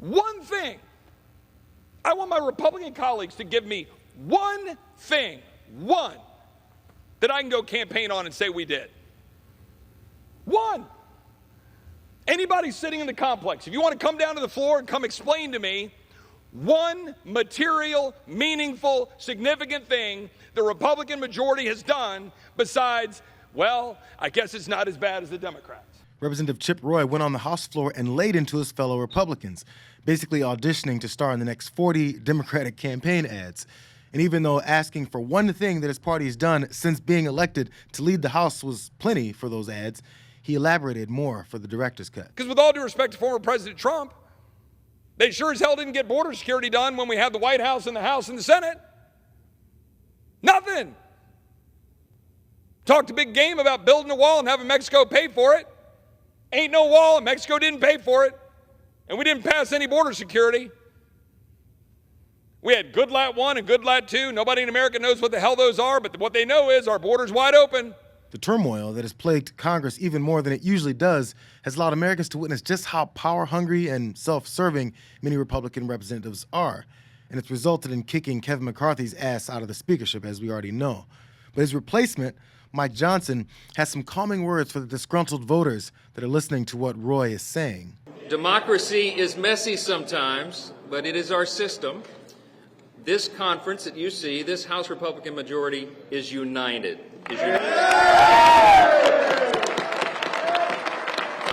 One thing. I want my Republican colleagues to give me one thing, one, that I can go campaign on and say we did. One. Anybody sitting in the complex, if you want to come down to the floor and come explain to me one material, meaningful, significant thing the Republican majority has done besides, well, I guess it's not as bad as the Democrats. Representative Chip Roy went on the House floor and laid into his fellow Republicans, basically auditioning to star in the next 40 Democratic campaign ads. And even though asking for one thing that his party has done since being elected to lead the House was plenty for those ads, he elaborated more for the director's cut. Because with all due respect to former President Trump, they sure as hell didn't get border security done when we had the White House and the House and the Senate. Nothing. Talked a big game about building a wall and having Mexico pay for it. Ain't no wall, and Mexico didn't pay for it. And we didn't pass any border security. We had Good Lat 1 and Good Lat 2. Nobody in America knows what the hell those are, but what they know is our border's wide open. The turmoil that has plagued Congress even more than it usually does has allowed Americans to witness just how power-hungry and self-serving many Republican representatives are. And it's resulted in kicking Kevin McCarthy's ass out of the speakership, as we already know. But his replacement, Mike Johnson, has some calming words for the disgruntled voters that are listening to what Roy is saying. Democracy is messy sometimes, but it is our system. This conference that you see, this House Republican majority, is united.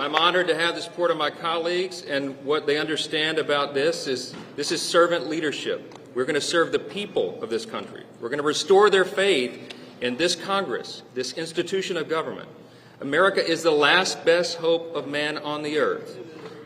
I'm honored to have the support of my colleagues, and what they understand about this is servant leadership. We're going to serve the people of this country. We're going to restore their faith in this Congress, this institution of government. America is the last best hope of man on the earth.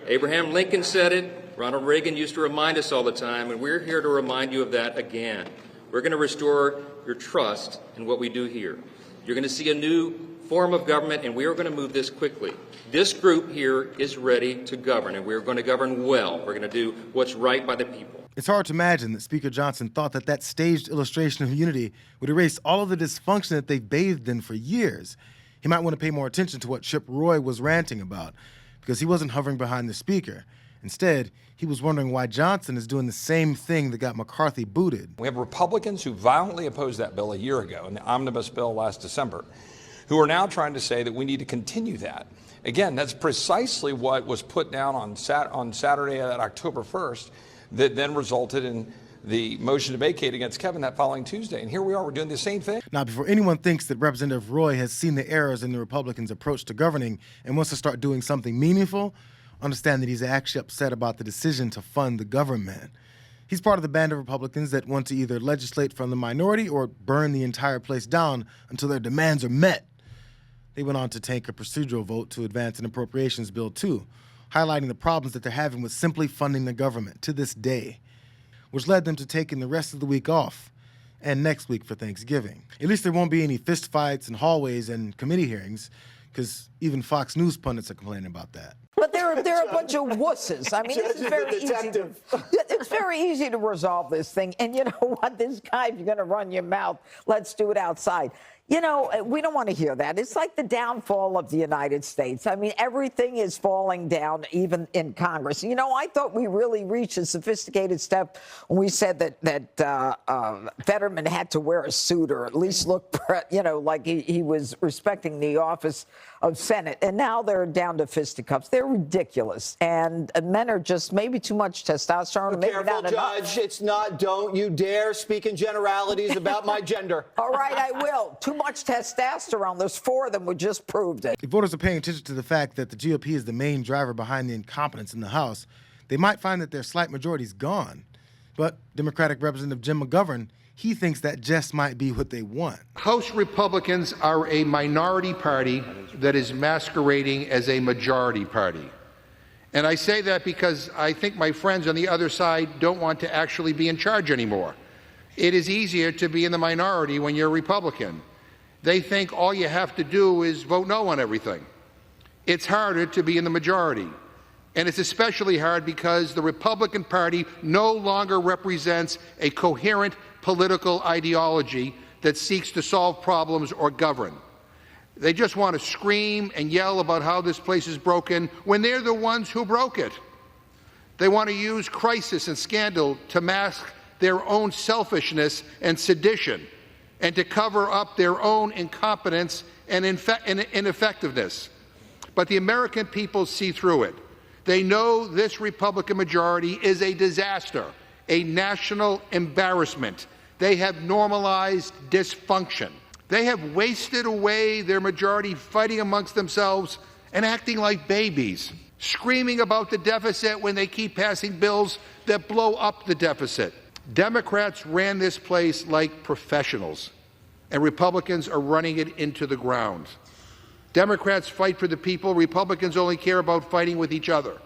Abraham Lincoln said it. Ronald Reagan used to remind us all the time, and we're here to remind you of that again. We're going to restore your trust in what we do here. You're going to see a new form of government, and we are going to move this quickly. This group here is ready to govern, and we're going to govern well. We're going to do what's right by the people. It's hard to imagine that Speaker Johnson thought that staged illustration of unity would erase all of the dysfunction that they've bathed in for years. He might want to pay more attention to what Chip Roy was ranting about, because he wasn't hovering behind the speaker. Instead, he was wondering why Johnson is doing the same thing that got McCarthy booted. We have Republicans who violently opposed that bill a year ago, in the omnibus bill last December, who are now trying to say that we need to continue that. Again, that's precisely what was put down on Saturday, October 1st, that then resulted in the motion to vacate against Kevin that following Tuesday. And here we are, we're doing the same thing. Now, before anyone thinks that Representative Roy has seen the errors in the Republicans' approach to governing and wants to start doing something meaningful, understand that he's actually upset about the decision to fund the government. He's part of the band of Republicans that want to either legislate from the minority or burn the entire place down until their demands are met. They went on to take a procedural vote to advance an appropriations bill, too, highlighting the problems that they're having with simply funding the government to this day, which led them to taking the rest of the week off and next week for Thanksgiving. At least there won't be any fistfights in hallways and committee hearings, because even Fox News pundits are complaining about that. But they're a bunch of wusses. I mean, this is very easy. It's very easy to resolve this thing. And you know what? This guy, if you're going to run your mouth, let's do it outside. You know, we don't want to hear that. It's like the downfall of the United States. I mean, everything is falling down, even in Congress. You know, I thought we really reached a sophisticated step when we said that Fetterman had to wear a suit or at least look, you know, like he was respecting the office of Senate. And now they're down to fisticuffs. They're ridiculous. And men are just maybe too much testosterone. Maybe careful, not Judge. Enough. It's not. Don't you dare speak in generalities about my gender. All right, I will. Too much testosterone. There's 4 of them. We just proved it. If voters are paying attention to the fact that the GOP is the main driver behind the incompetence in the House, they might find that their slight majority is gone. But Democratic Representative Jim McGovern, he thinks that just might be what they want. House Republicans are a minority party that is masquerading as a majority party. And I say that because I think my friends on the other side don't want to actually be in charge anymore. It is easier to be in the minority when you're a Republican. They think all you have to do is vote no on everything. It's harder to be in the majority. And it's especially hard because the Republican Party no longer represents a coherent political ideology that seeks to solve problems or govern. They just want to scream and yell about how this place is broken when they're the ones who broke it. They want to use crisis and scandal to mask their own selfishness and sedition and to cover up their own incompetence and ineffectiveness. But the American people see through it. They know this Republican majority is a disaster, a national embarrassment. They have normalized dysfunction. They have wasted away their majority fighting amongst themselves and acting like babies, screaming about the deficit when they keep passing bills that blow up the deficit. Democrats ran this place like professionals, and Republicans are running it into the ground. Democrats fight for the people. Republicans only care about fighting with each other.